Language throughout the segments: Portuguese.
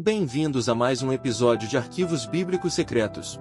Bem-vindos a mais um episódio de Arquivos Bíblicos Secretos.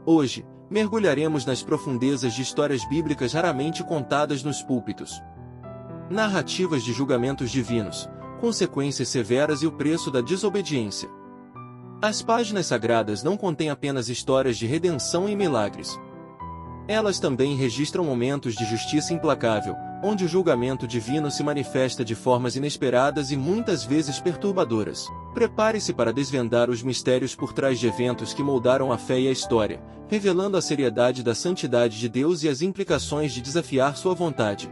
Hoje, mergulharemos nas profundezas de histórias bíblicas raramente contadas nos púlpitos. Narrativas de julgamentos divinos, consequências severas e o preço da desobediência. As páginas sagradas não contêm apenas histórias de redenção e milagres. Elas também registram momentos de justiça implacável, onde o julgamento divino se manifesta de formas inesperadas e muitas vezes perturbadoras. Prepare-se para desvendar os mistérios por trás de eventos que moldaram a fé e a história, revelando a seriedade da santidade de Deus e as implicações de desafiar sua vontade.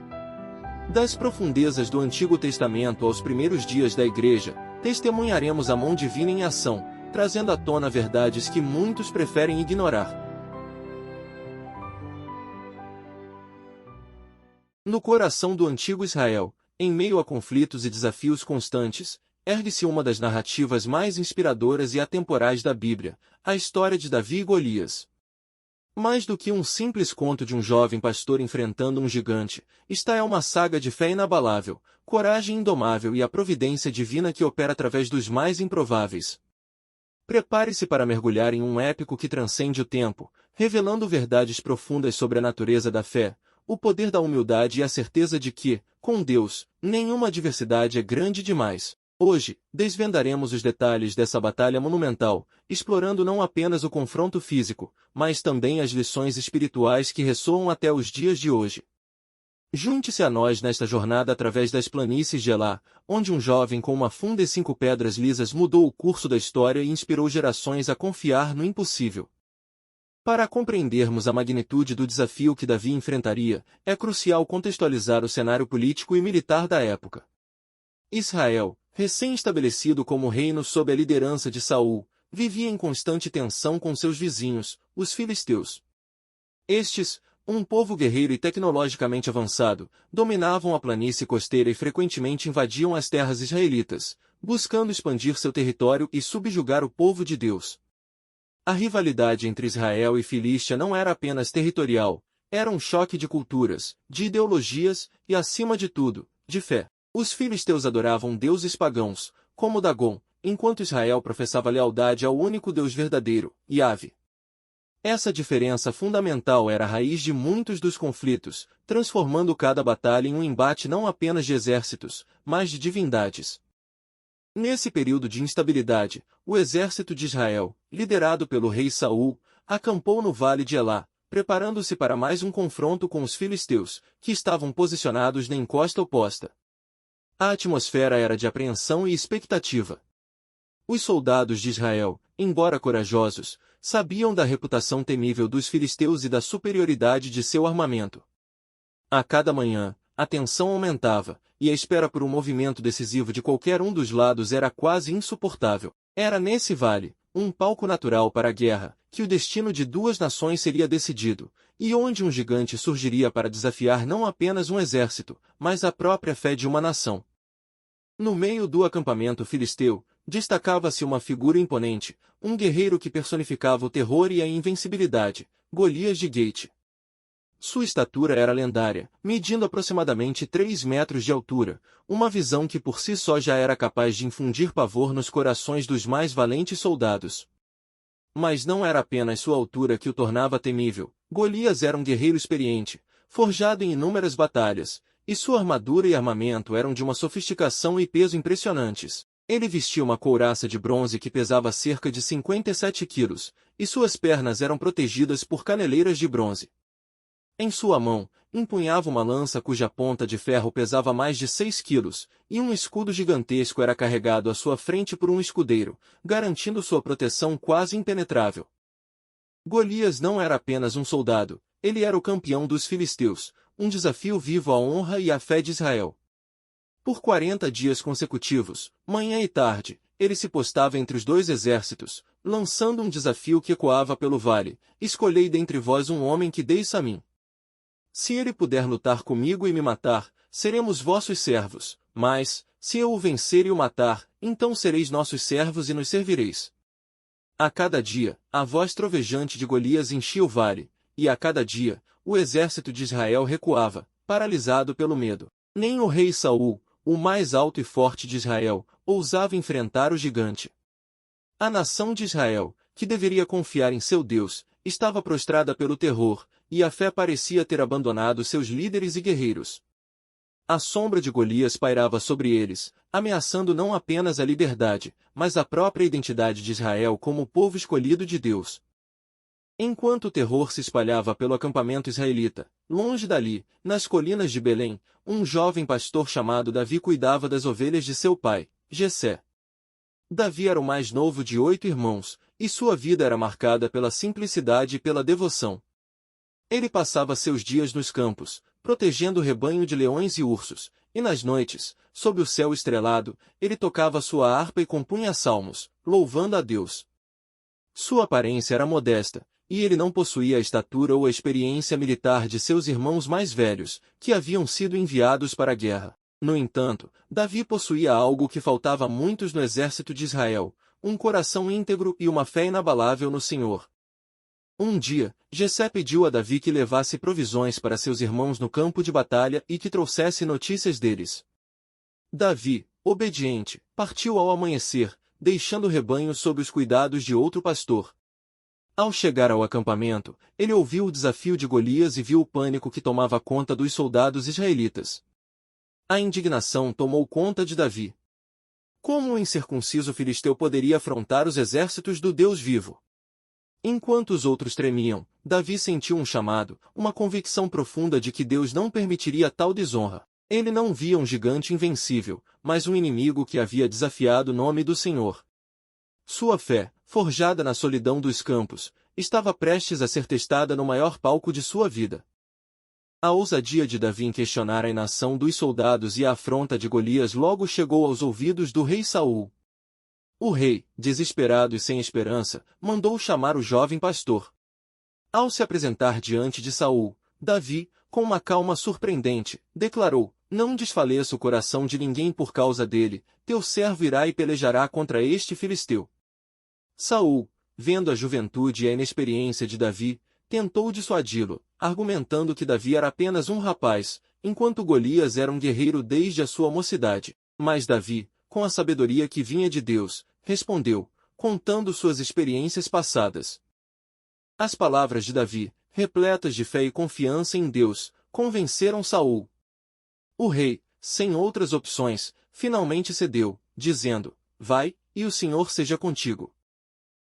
Das profundezas do Antigo Testamento aos primeiros dias da Igreja, testemunharemos a mão divina em ação, trazendo à tona verdades que muitos preferem ignorar. No coração do antigo Israel, em meio a conflitos e desafios constantes, ergue-se uma das narrativas mais inspiradoras e atemporais da Bíblia, a história de Davi e Golias. Mais do que um simples conto de um jovem pastor enfrentando um gigante, esta é uma saga de fé inabalável, coragem indomável e a providência divina que opera através dos mais improváveis. Prepare-se para mergulhar em um épico que transcende o tempo, revelando verdades profundas sobre a natureza da fé, o poder da humildade e a certeza de que, com Deus, nenhuma adversidade é grande demais. Hoje, desvendaremos os detalhes dessa batalha monumental, explorando não apenas o confronto físico, mas também as lições espirituais que ressoam até os dias de hoje. Junte-se a nós nesta jornada através das planícies de Elá, onde um jovem com uma funda e 5 pedras lisas mudou o curso da história e inspirou gerações a confiar no impossível. Para compreendermos a magnitude do desafio que Davi enfrentaria, é crucial contextualizar o cenário político e militar da época. Israel, recém-estabelecido como reino sob a liderança de Saul, vivia em constante tensão com seus vizinhos, os filisteus. Estes, um povo guerreiro e tecnologicamente avançado, dominavam a planície costeira e frequentemente invadiam as terras israelitas, buscando expandir seu território e subjugar o povo de Deus. A rivalidade entre Israel e Filístia não era apenas territorial, era um choque de culturas, de ideologias e, acima de tudo, de fé. Os filisteus adoravam deuses pagãos, como Dagom, enquanto Israel professava lealdade ao único Deus verdadeiro, Yahvé. Essa diferença fundamental era a raiz de muitos dos conflitos, transformando cada batalha em um embate não apenas de exércitos, mas de divindades. Nesse período de instabilidade, o exército de Israel, liderado pelo rei Saul, acampou no vale de Elá, preparando-se para mais um confronto com os filisteus, que estavam posicionados na encosta oposta. A atmosfera era de apreensão e expectativa. Os soldados de Israel, embora corajosos, sabiam da reputação temível dos filisteus e da superioridade de seu armamento. A cada manhã, a tensão aumentava, e a espera por um movimento decisivo de qualquer um dos lados era quase insuportável. Era nesse vale, um palco natural para a guerra, que o destino de duas nações seria decidido, e onde um gigante surgiria para desafiar não apenas um exército, mas a própria fé de uma nação. No meio do acampamento filisteu, destacava-se uma figura imponente, um guerreiro que personificava o terror e a invencibilidade, Golias de Gate. Sua estatura era lendária, medindo aproximadamente 3 metros de altura, uma visão que por si só já era capaz de infundir pavor nos corações dos mais valentes soldados. Mas não era apenas sua altura que o tornava temível. Golias era um guerreiro experiente, forjado em inúmeras batalhas, e sua armadura e armamento eram de uma sofisticação e peso impressionantes. Ele vestia uma couraça de bronze que pesava cerca de 57 quilos, e suas pernas eram protegidas por caneleiras de bronze. Em sua mão, empunhava uma lança cuja ponta de ferro pesava mais de 6 quilos, e um escudo gigantesco era carregado à sua frente por um escudeiro, garantindo sua proteção quase impenetrável. Golias não era apenas um soldado, ele era o campeão dos filisteus, um desafio vivo à honra e à fé de Israel. Por 40 dias consecutivos, manhã e tarde, ele se postava entre os dois exércitos, lançando um desafio que ecoava pelo vale: escolhei dentre vós um homem que deis a mim. Se ele puder lutar comigo e me matar, seremos vossos servos, mas, se eu o vencer e o matar, então sereis nossos servos e nos servireis. A cada dia, a voz trovejante de Golias enchia o vale, e a cada dia, o exército de Israel recuava, paralisado pelo medo. Nem o rei Saul, o mais alto e forte de Israel, ousava enfrentar o gigante. A nação de Israel, que deveria confiar em seu Deus, estava prostrada pelo terror, e a fé parecia ter abandonado seus líderes e guerreiros. A sombra de Golias pairava sobre eles, ameaçando não apenas a liberdade, mas a própria identidade de Israel como o povo escolhido de Deus. Enquanto o terror se espalhava pelo acampamento israelita, longe dali, nas colinas de Belém, um jovem pastor chamado Davi cuidava das ovelhas de seu pai, Jessé. Davi era o mais novo de 8 irmãos, e sua vida era marcada pela simplicidade e pela devoção. Ele passava seus dias nos campos, protegendo o rebanho de leões e ursos, e nas noites, sob o céu estrelado, ele tocava sua harpa e compunha salmos, louvando a Deus. Sua aparência era modesta, e ele não possuía a estatura ou a experiência militar de seus irmãos mais velhos, que haviam sido enviados para a guerra. No entanto, Davi possuía algo que faltava a muitos no exército de Israel, um coração íntegro e uma fé inabalável no Senhor. Um dia, Jessé pediu a Davi que levasse provisões para seus irmãos no campo de batalha e que trouxesse notícias deles. Davi, obediente, partiu ao amanhecer, deixando o rebanho sob os cuidados de outro pastor. Ao chegar ao acampamento, ele ouviu o desafio de Golias e viu o pânico que tomava conta dos soldados israelitas. A indignação tomou conta de Davi. Como um incircunciso filisteu poderia afrontar os exércitos do Deus vivo? Enquanto os outros tremiam, Davi sentiu um chamado, uma convicção profunda de que Deus não permitiria tal desonra. Ele não via um gigante invencível, mas um inimigo que havia desafiado o nome do Senhor. Sua fé, forjada na solidão dos campos, estava prestes a ser testada no maior palco de sua vida. A ousadia de Davi em questionar a inação dos soldados e a afronta de Golias logo chegou aos ouvidos do rei Saul. O rei, desesperado e sem esperança, mandou chamar o jovem pastor. Ao se apresentar diante de Saul, Davi, com uma calma surpreendente, declarou: "Não desfaleça o coração de ninguém por causa dele, teu servo irá e pelejará contra este filisteu." Saul, vendo a juventude e a inexperiência de Davi, tentou dissuadi-lo, argumentando que Davi era apenas um rapaz, enquanto Golias era um guerreiro desde a sua mocidade. Mas Davi, com a sabedoria que vinha de Deus, respondeu, contando suas experiências passadas. As palavras de Davi, repletas de fé e confiança em Deus, convenceram Saul. O rei, sem outras opções, finalmente cedeu, dizendo: "Vai, e o Senhor seja contigo."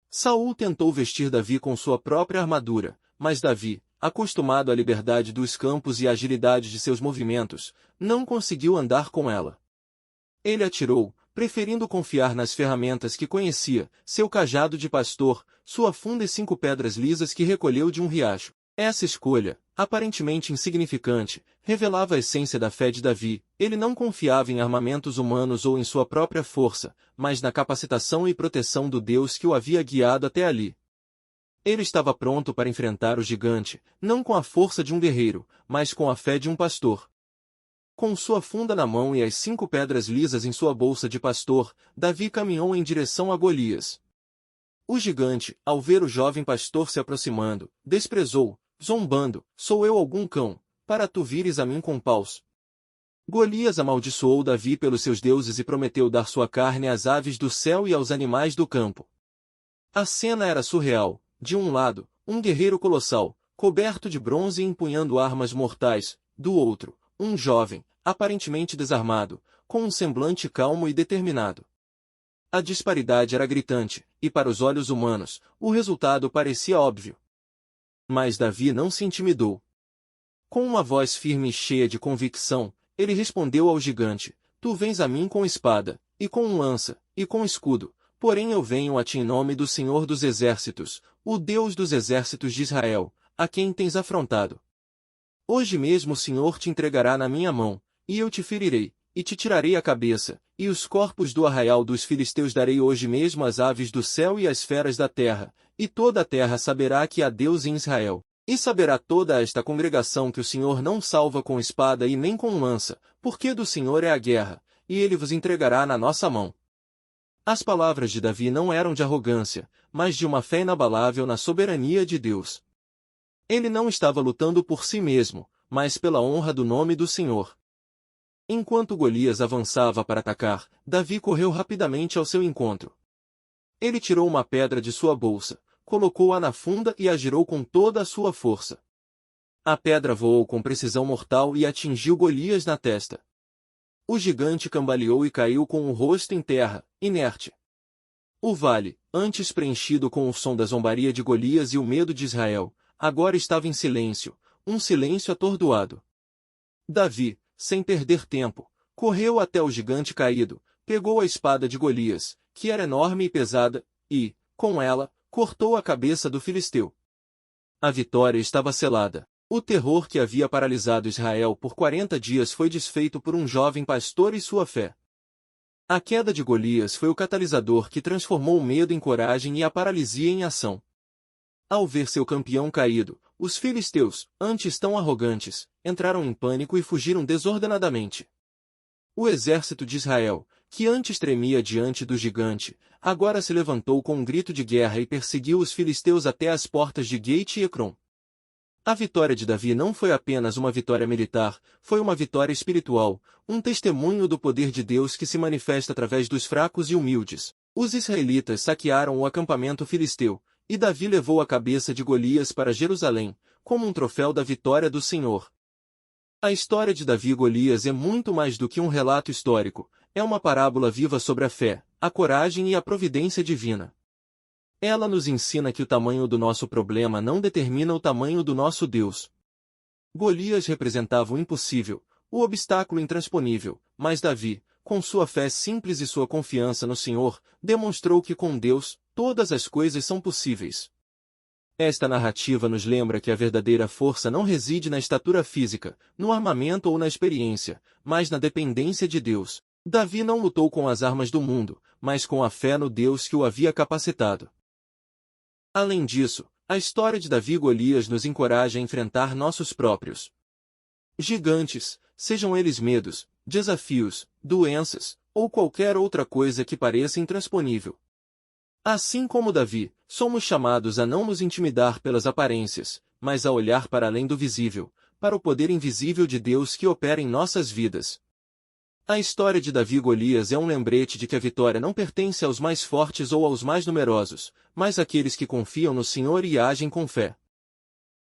Saul tentou vestir Davi com sua própria armadura, mas Davi, acostumado à liberdade dos campos e à agilidade de seus movimentos, não conseguiu andar com ela. Ele atirou, preferindo confiar nas ferramentas que conhecia, seu cajado de pastor, sua funda e 5 pedras lisas que recolheu de um riacho. Essa escolha, aparentemente insignificante, revelava a essência da fé de Davi. Ele não confiava em armamentos humanos ou em sua própria força, mas na capacitação e proteção do Deus que o havia guiado até ali. Ele estava pronto para enfrentar o gigante, não com a força de um guerreiro, mas com a fé de um pastor. Com sua funda na mão e as 5 pedras lisas em sua bolsa de pastor, Davi caminhou em direção a Golias. O gigante, ao ver o jovem pastor se aproximando, desprezou, zombando: "Sou eu algum cão, para tu vires a mim com paus?" Golias amaldiçoou Davi pelos seus deuses e prometeu dar sua carne às aves do céu e aos animais do campo. A cena era surreal. De um lado, um guerreiro colossal, coberto de bronze e empunhando armas mortais; do outro, um jovem, aparentemente desarmado, com um semblante calmo e determinado. A disparidade era gritante, e para os olhos humanos, o resultado parecia óbvio. Mas Davi não se intimidou. Com uma voz firme e cheia de convicção, ele respondeu ao gigante: "Tu vens a mim com espada, e com um lança, e com escudo, porém eu venho a ti em nome do Senhor dos Exércitos, o Deus dos exércitos de Israel, a quem tens afrontado. Hoje mesmo o Senhor te entregará na minha mão, e eu te ferirei, e te tirarei a cabeça, e os corpos do arraial dos filisteus darei hoje mesmo às aves do céu e às feras da terra, e toda a terra saberá que há Deus em Israel. E saberá toda esta congregação que o Senhor não salva com espada e nem com lança, porque do Senhor é a guerra, e ele vos entregará na nossa mão." As palavras de Davi não eram de arrogância, mas de uma fé inabalável na soberania de Deus. Ele não estava lutando por si mesmo, mas pela honra do nome do Senhor. Enquanto Golias avançava para atacar, Davi correu rapidamente ao seu encontro. Ele tirou uma pedra de sua bolsa, colocou-a na funda e a girou com toda a sua força. A pedra voou com precisão mortal e atingiu Golias na testa. O gigante cambaleou e caiu com o rosto em terra, inerte. O vale, antes preenchido com o som da zombaria de Golias e o medo de Israel, agora estava em silêncio, um silêncio atordoado. Davi, sem perder tempo, correu até o gigante caído, pegou a espada de Golias, que era enorme e pesada, e, com ela, cortou a cabeça do filisteu. A vitória estava selada. O terror que havia paralisado Israel por 40 dias foi desfeito por um jovem pastor e sua fé. A queda de Golias foi o catalisador que transformou o medo em coragem e a paralisia em ação. Ao ver seu campeão caído, os filisteus, antes tão arrogantes, entraram em pânico e fugiram desordenadamente. O exército de Israel, que antes tremia diante do gigante, agora se levantou com um grito de guerra e perseguiu os filisteus até as portas de Gate e Ecrom. A vitória de Davi não foi apenas uma vitória militar, foi uma vitória espiritual, um testemunho do poder de Deus que se manifesta através dos fracos e humildes. Os israelitas saquearam o acampamento filisteu, e Davi levou a cabeça de Golias para Jerusalém, como um troféu da vitória do Senhor. A história de Davi e Golias é muito mais do que um relato histórico, é uma parábola viva sobre a fé, a coragem e a providência divina. Ela nos ensina que o tamanho do nosso problema não determina o tamanho do nosso Deus. Golias representava o impossível, o obstáculo intransponível, mas Davi, com sua fé simples e sua confiança no Senhor, demonstrou que com Deus, todas as coisas são possíveis. Esta narrativa nos lembra que a verdadeira força não reside na estatura física, no armamento ou na experiência, mas na dependência de Deus. Davi não lutou com as armas do mundo, mas com a fé no Deus que o havia capacitado. Além disso, a história de Davi e Golias nos encoraja a enfrentar nossos próprios gigantes, sejam eles medos, desafios, doenças, ou qualquer outra coisa que pareça intransponível. Assim como Davi, somos chamados a não nos intimidar pelas aparências, mas a olhar para além do visível, para o poder invisível de Deus que opera em nossas vidas. A história de Davi e Golias é um lembrete de que a vitória não pertence aos mais fortes ou aos mais numerosos, mas àqueles que confiam no Senhor e agem com fé.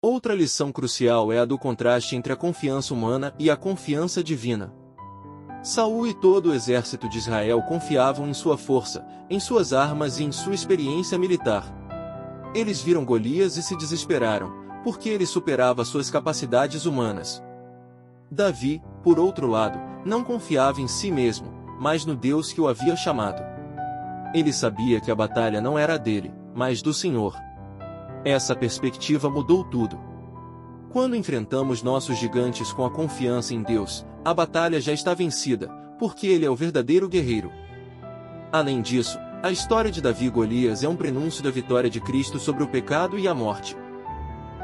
Outra lição crucial é a do contraste entre a confiança humana e a confiança divina. Saul e todo o exército de Israel confiavam em sua força, em suas armas e em sua experiência militar. Eles viram Golias e se desesperaram, porque ele superava suas capacidades humanas. Davi, por outro lado, não confiava em si mesmo, mas no Deus que o havia chamado. Ele sabia que a batalha não era dele, mas do Senhor. Essa perspectiva mudou tudo. Quando enfrentamos nossos gigantes com a confiança em Deus, a batalha já está vencida, porque Ele é o verdadeiro guerreiro. Além disso, a história de Davi e Golias é um prenúncio da vitória de Cristo sobre o pecado e a morte.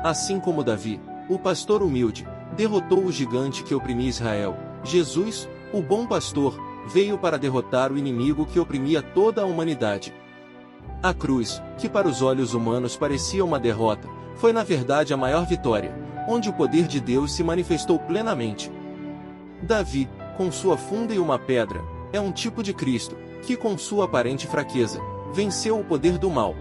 Assim como Davi, o pastor humilde, derrotou o gigante que oprimia Israel, Jesus, o bom pastor, veio para derrotar o inimigo que oprimia toda a humanidade. A cruz, que para os olhos humanos parecia uma derrota, foi na verdade a maior vitória, onde o poder de Deus se manifestou plenamente. Davi, com sua funda e uma pedra, é um tipo de Cristo, que com sua aparente fraqueza, venceu o poder do mal.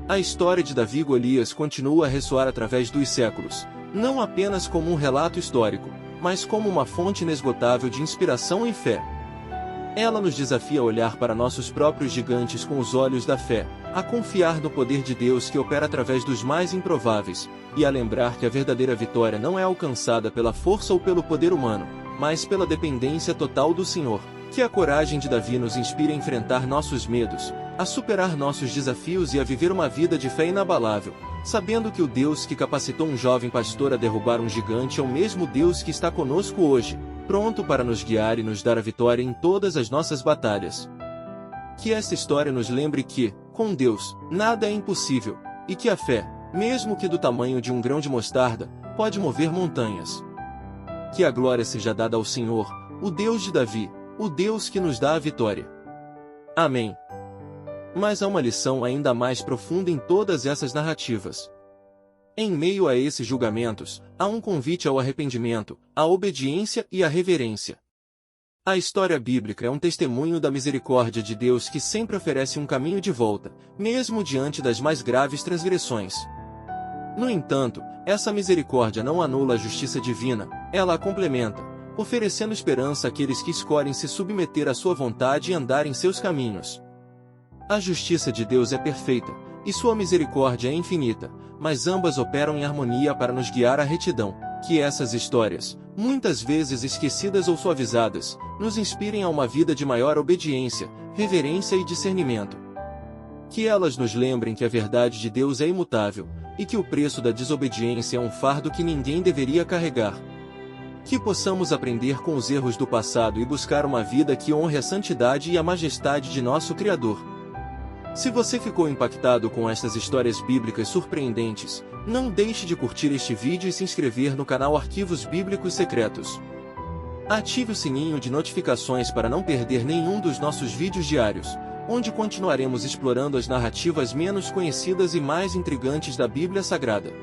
A história de Davi e Golias continua a ressoar através dos séculos, não apenas como um relato histórico, mas como uma fonte inesgotável de inspiração e fé. Ela nos desafia a olhar para nossos próprios gigantes com os olhos da fé, a confiar no poder de Deus que opera através dos mais improváveis, e a lembrar que a verdadeira vitória não é alcançada pela força ou pelo poder humano, mas pela dependência total do Senhor. Que a coragem de Davi nos inspire a enfrentar nossos medos, a superar nossos desafios e a viver uma vida de fé inabalável, sabendo que o Deus que capacitou um jovem pastor a derrubar um gigante é o mesmo Deus que está conosco hoje, pronto para nos guiar e nos dar a vitória em todas as nossas batalhas. Que esta história nos lembre que, com Deus, nada é impossível, e que a fé, mesmo que do tamanho de um grão de mostarda, pode mover montanhas. Que a glória seja dada ao Senhor, o Deus de Davi, o Deus que nos dá a vitória. Amém. Mas há uma lição ainda mais profunda em todas essas narrativas. Em meio a esses julgamentos, há um convite ao arrependimento, à obediência e à reverência. A história bíblica é um testemunho da misericórdia de Deus que sempre oferece um caminho de volta, mesmo diante das mais graves transgressões. No entanto, essa misericórdia não anula a justiça divina, ela a complementa, oferecendo esperança àqueles que escolhem se submeter à sua vontade e andar em seus caminhos. A justiça de Deus é perfeita, e sua misericórdia é infinita, mas ambas operam em harmonia para nos guiar à retidão. Que essas histórias, muitas vezes esquecidas ou suavizadas, nos inspirem a uma vida de maior obediência, reverência e discernimento. Que elas nos lembrem que a verdade de Deus é imutável, e que o preço da desobediência é um fardo que ninguém deveria carregar. Que possamos aprender com os erros do passado e buscar uma vida que honre a santidade e a majestade de nosso Criador. Se você ficou impactado com estas histórias bíblicas surpreendentes, não deixe de curtir este vídeo e se inscrever no canal Arquivos Bíblicos Secretos. Ative o sininho de notificações para não perder nenhum dos nossos vídeos diários, onde continuaremos explorando as narrativas menos conhecidas e mais intrigantes da Bíblia Sagrada.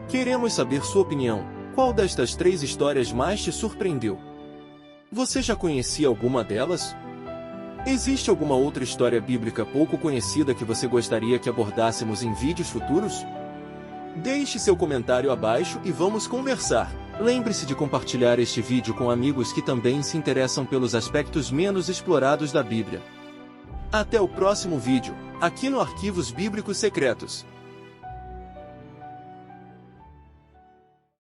Queremos saber sua opinião. Qual destas 3 histórias mais te surpreendeu? Você já conhecia alguma delas? Existe alguma outra história bíblica pouco conhecida que você gostaria que abordássemos em vídeos futuros? Deixe seu comentário abaixo e vamos conversar. Lembre-se de compartilhar este vídeo com amigos que também se interessam pelos aspectos menos explorados da Bíblia. Até o próximo vídeo, aqui no Arquivos Bíblicos Secretos.